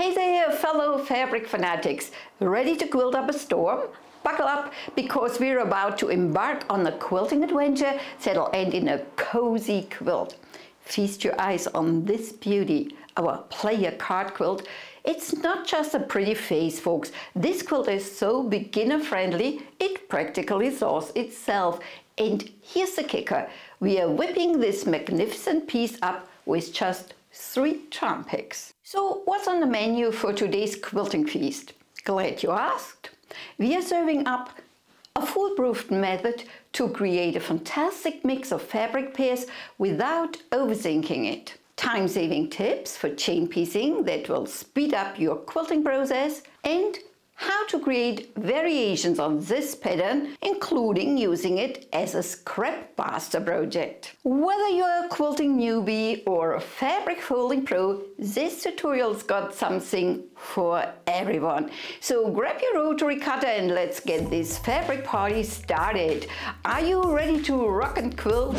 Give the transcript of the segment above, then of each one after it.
Hey there, fellow fabric fanatics, ready to quilt up a storm? Buckle up, because we're about to embark on a quilting adventure that'll end in a cozy quilt. Feast your eyes on this beauty, our player card quilt. It's not just a pretty face, folks. This quilt is so beginner friendly, it practically saws itself. And here's the kicker, we are whipping this magnificent piece up with just 3 charm picks. So what's on the menu for today's quilting feast? Glad you asked. We are serving up a foolproof method to create a fantastic mix of fabric pairs without overthinking it. Time-saving tips for chain piecing that will speed up your quilting process, and how to create variations on this pattern, including using it as a scrap buster project. Whether you're a quilting newbie or a fabric folding pro, this tutorial's got something for everyone. So grab your rotary cutter and let's get this fabric party started. Are you ready to rock and quilt?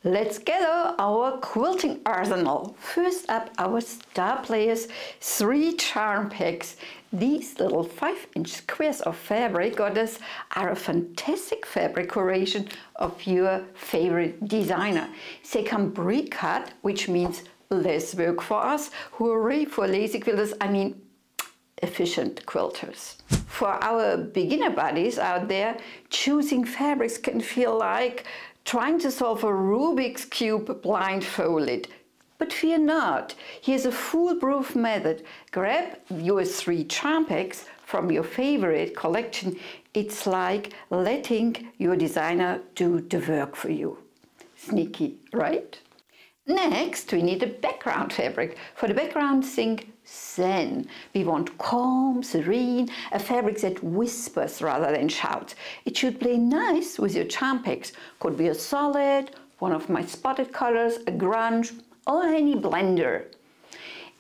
Let's gather our quilting arsenal. First up, our star players 3 charm packs. These little 5-inch squares of fabric goddess are a fantastic fabric creation of your favorite designer. They come pre-cut, which means less work for us. Hooray for lazy quilters, I mean efficient quilters. For our beginner buddies out there, choosing fabrics can feel like trying to solve a Rubik's Cube blindfolded. But fear not, here's a foolproof method. Grab your 3 charm packs from your favorite collection. It's like letting your designer do the work for you. Sneaky, right? Next, we need a background fabric. For the background, think zen. We want calm, serene, a fabric that whispers rather than shouts. It should play nice with your charm packs. Could be a solid, one of my spotted colors, a grunge, or any blender.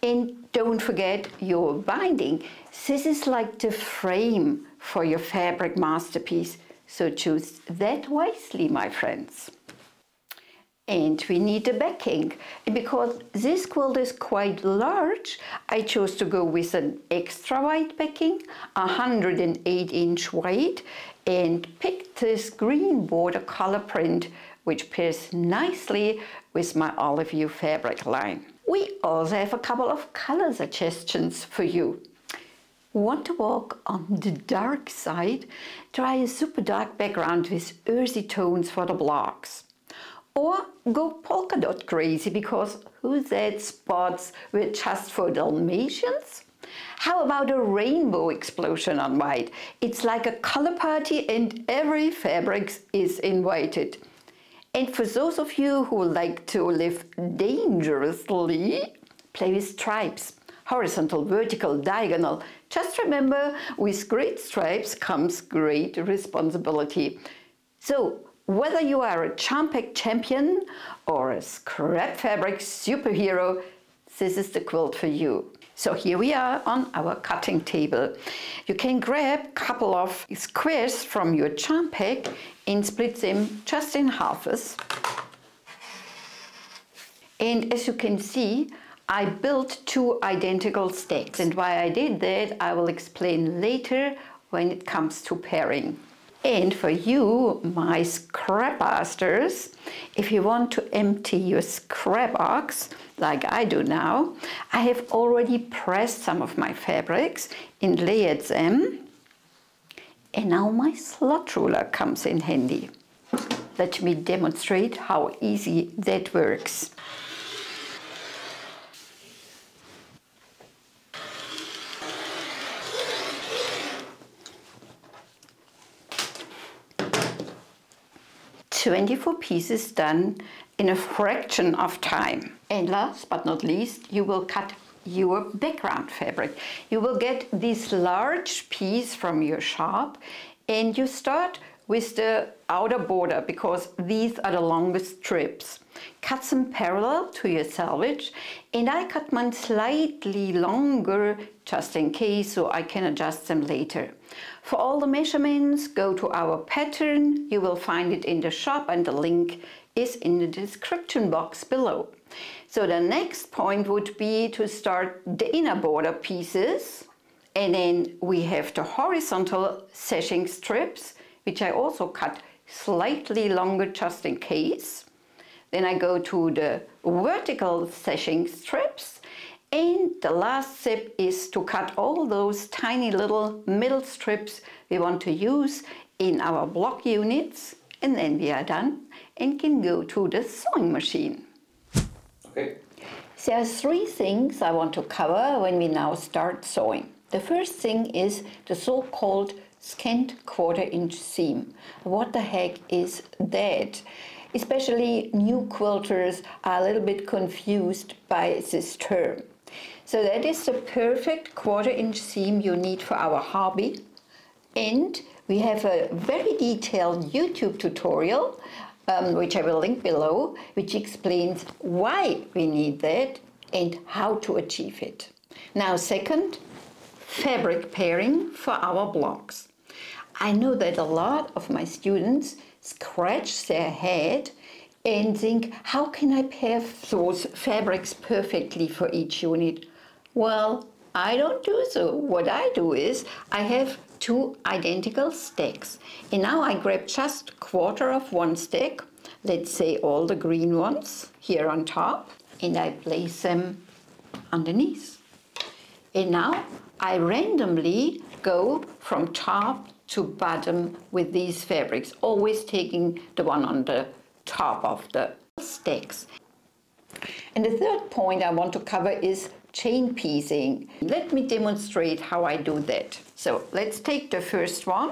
And don't forget your binding. This is like the frame for your fabric masterpiece. So choose that wisely, my friends. And we need a backing. And because this quilt is quite large, I chose to go with an extra wide backing, 108-inch wide, and picked this green border color print, which pairs nicely with my Olive View fabric line. We also have a couple of color suggestions for you. Want to walk on the dark side? Try a super dark background with earthy tones for the blocks. Or go polka dot crazy, because who said spots were just for Dalmatians? How about a rainbow explosion on white? It's like a color party and every fabric is invited. And for those of you who like to live dangerously, play with stripes. Horizontal, vertical, diagonal. Just remember, with great stripes comes great responsibility. So, whether you are a charm pack champion or a scrap fabric superhero, this is the quilt for you. So here we are on our cutting table. You can grab a couple of squares from your charm pack and split them just in halves. And as you can see, I built 2 identical stacks. And why I did that, I will explain later when it comes to pairing. And for you, my scrap busters, if you want to empty your scrap box, like I do now, I have already pressed some of my fabrics and layered them. And now my slot ruler comes in handy. Let me demonstrate how easy that works. "24 pieces done in a fraction of time." And last but not least, you will cut your background fabric. You will get this large piece from your shop, and you start with the outer border because these are the longest strips. Cut them parallel to your selvage, and I cut mine slightly longer just in case, so I can adjust them later. For all the measurements, go to our pattern. You will find it in the shop and the link is in the description box below. So the next point would be to start the inner border pieces, and then we have the horizontal sashing strips, which I also cut slightly longer just in case. Then I go to the vertical sashing strips, and the last step is to cut all those tiny little middle strips we want to use in our block units, and then we are done and can go to the sewing machine. Okay. There are three things I want to cover when we now start sewing. The first thing is the so-called scant 1/4 inch seam. What the heck is that? Especially new quilters are a little bit confused by this term. So that is the perfect 1/4 inch seam you need for our hobby. And we have a very detailed YouTube tutorial, which I will link below, which explains why we need that and how to achieve it. Now, second, fabric pairing for our blocks. I know that a lot of my students scratch their head and think, how can I pair those fabrics perfectly for each unit? Well, I don't do so. What I do is I have 2 identical stacks, and now I grab just 1/4 of one stack, let's say all the green ones here on top, and I place them underneath. And now I randomly go from top to bottom with these fabrics, always taking the one on the top of the stacks. And the third point I want to cover is chain piecing. Let me demonstrate how I do that. So let's take the first one.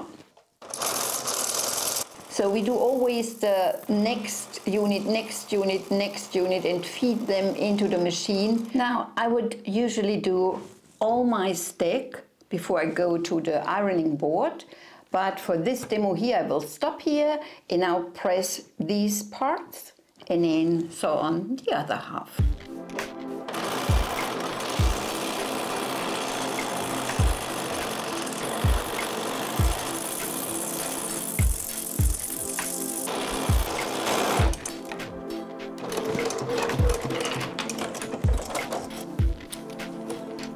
So we do always the next unit, next unit, next unit, and feed them into the machine. Now I would usually do all my stack before I go to the ironing board. But for this demo here, I will stop here and now press these parts and then sew on the other half.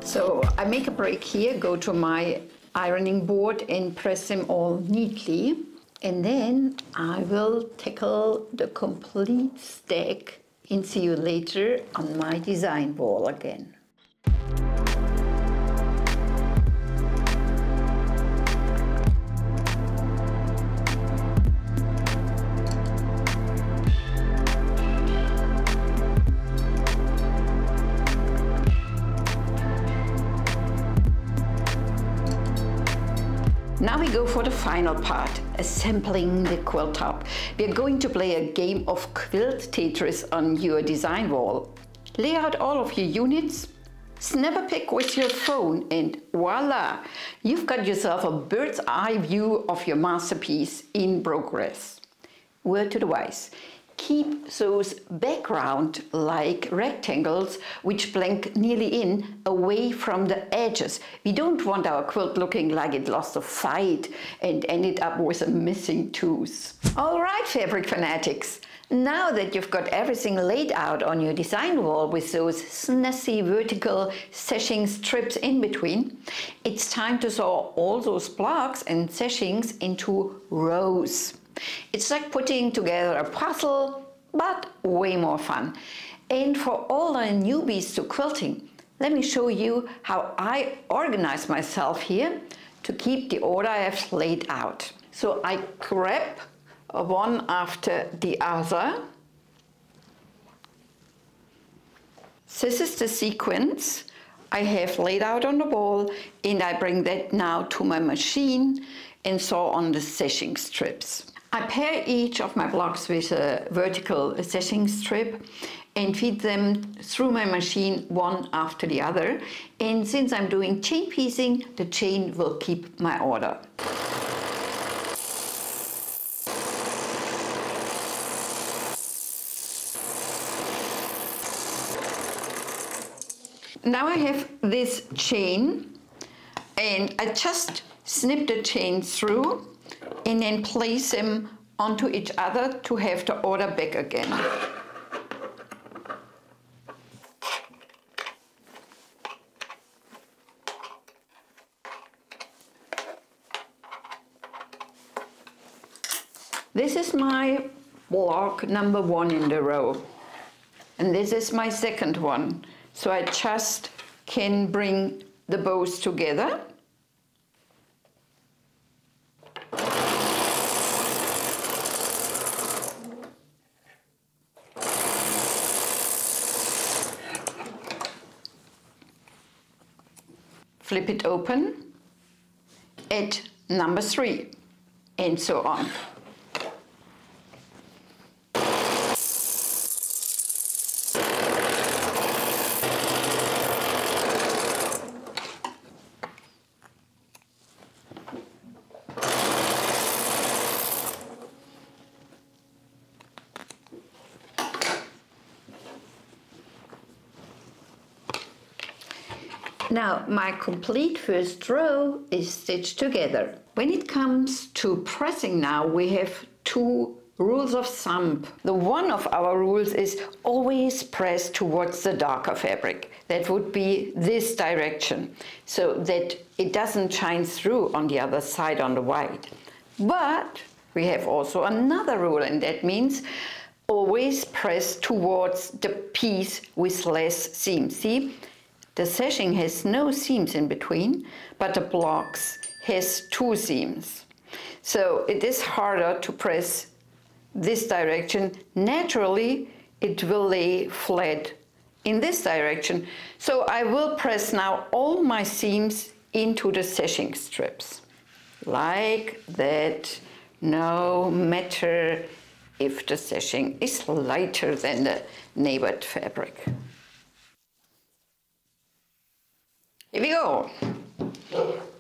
So I make a break here, go to my ironing board and press them all neatly, and then I will tackle the complete stack and see you later on my design wall again. Now we go for the final part, assembling the quilt top. We are going to play a game of quilt Tetris on your design wall. Lay out all of your units, snap a pic with your phone, and voila! You've got yourself a bird's eye view of your masterpiece in progress. Word to the wise. Keep those background-like rectangles which blend nearly in away from the edges. We don't want our quilt looking like it lost a fight and ended up with a missing tooth. All right, fabric fanatics. Now that you've got everything laid out on your design wall with those snazzy vertical sashing strips in between, it's time to sew all those blocks and sashings into rows. It's like putting together a puzzle, but way more fun. And for all the newbies to quilting, let me show you how I organize myself here to keep the order I have laid out. So I grab one after the other. This is the sequence I have laid out on the wall, and I bring that now to my machine and sew on the sashing strips. I pair each of my blocks with a vertical sashing strip and feed them through my machine one after the other. And since I'm doing chain piecing, the chain will keep my order. Now I have this chain, and I just snip the chain through and then place them onto each other to have the order back again. This is my block number 1 in the row, and this is my second one. So I just can bring the bows together. Flip it open, add number 3, and so on. Now my complete first row is stitched together. When it comes to pressing now, we have 2 rules of thumb. The one of our rules is always press towards the darker fabric. That would be this direction, so that it doesn't shine through on the other side on the white. But we have also another rule, and that means always press towards the piece with less seams. See? The sashing has no seams in between, but the blocks has 2 seams. So it is harder to press this direction. Naturally, it will lay flat in this direction. So I will press now all my seams into the sashing strips. Like that, no matter if the sashing is lighter than the neighbored fabric. Here we go.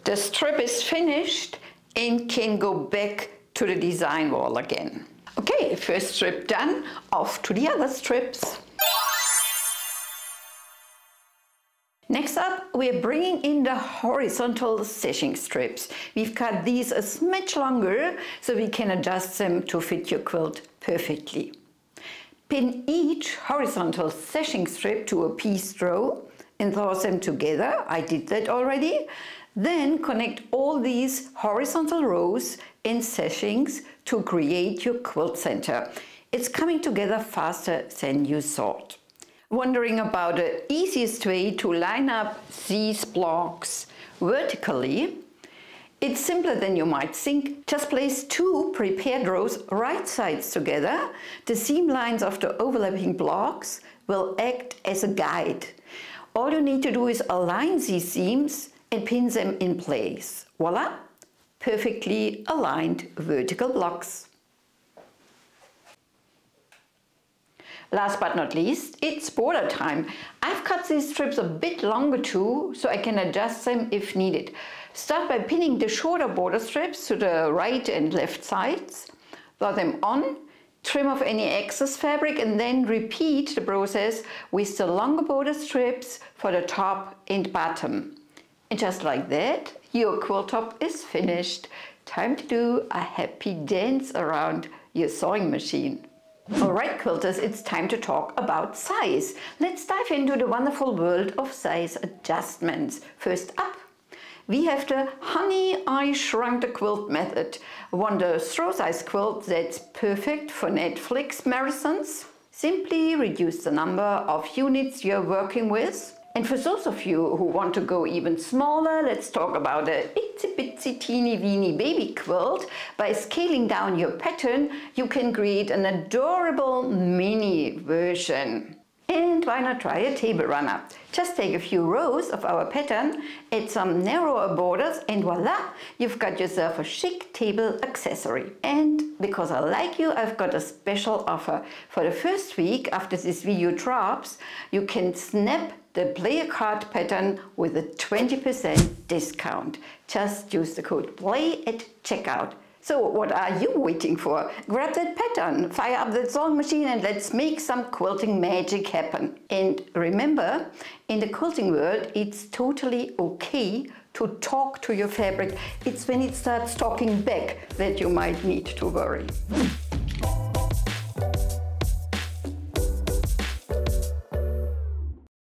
The strip is finished and can go back to the design wall again. Okay, first strip done, off to the other strips. Next up, we're bringing in the horizontal sashing strips. We've cut these a smidge longer so we can adjust them to fit your quilt perfectly. Pin each horizontal sashing strip to a pieced row and toss them together. I did that already. Then connect all these horizontal rows and sashings to create your quilt center. It's coming together faster than you thought. Wondering about the easiest way to line up these blocks vertically? It's simpler than you might think. Just place 2 prepared rows right sides together. The seam lines of the overlapping blocks will act as a guide. All you need to do is align these seams and pin them in place. Voila! Perfectly aligned vertical blocks. Last but not least, it's border time. I've cut these strips a bit longer too, so I can adjust them if needed. Start by pinning the shorter border strips to the right and left sides. Draw them on. Trim off any excess fabric and then repeat the process with the longer border strips for the top and bottom. And just like that, your quilt top is finished. Time to do a happy dance around your sewing machine. Alright quilters, it's time to talk about size. Let's dive into the wonderful world of size adjustments. First up, we have the Honey, I Shrunk the Quilt method. Want a throw size quilt that's perfect for Netflix marathons? Simply reduce the number of units you're working with. And for those of you who want to go even smaller, let's talk about a itsy bitsy teeny weeny baby quilt. By scaling down your pattern, you can create an adorable mini version. And why not try a table runner? Just take a few rows of our pattern, add some narrower borders, and voila, you've got yourself a chic table accessory. And because I like you, I've got a special offer. For the first week after this video drops, you can snap the Play a Card pattern with a 20% discount. Just use the code PLAY at checkout. So what are you waiting for? Grab that pattern, fire up that sewing machine, and let's make some quilting magic happen. And remember, in the quilting world, it's totally okay to talk to your fabric. It's when it starts talking back that you might need to worry.